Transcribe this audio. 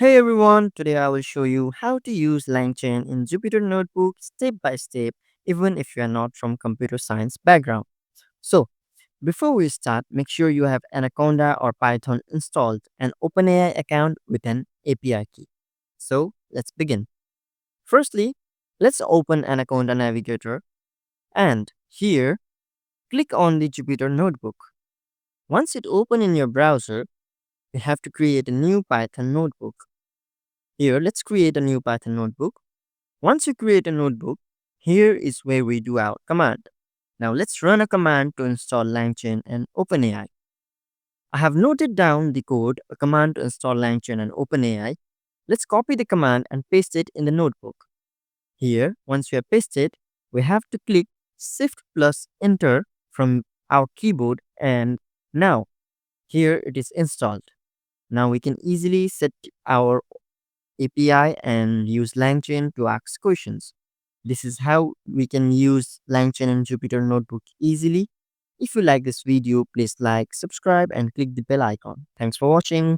Hey everyone, today I will show you how to use LangChain in Jupyter Notebook step by step, even if you are not from computer science background. So, before we start, make sure you have Anaconda or Python installed and OpenAI account with an API key. So, let's begin. Firstly, let's open Anaconda Navigator and here, click on the Jupyter Notebook. Once it open in your browser, you have to create a new Python notebook. Here, let's create a new Python notebook. Once you create a notebook, here is where we do our command. Now let's run a command to install LangChain and OpenAI. I have noted down the code, a command to install LangChain and OpenAI. Let's copy the command and paste it in the notebook. Here, once we have pasted, we have to click Shift plus Enter from our keyboard and now here it is installed. Now we can easily set our API and use LangChain to ask questions. This is how we can use LangChain and Jupyter Notebook easily. If you like this video, please like, subscribe and click the bell icon. Thanks for watching.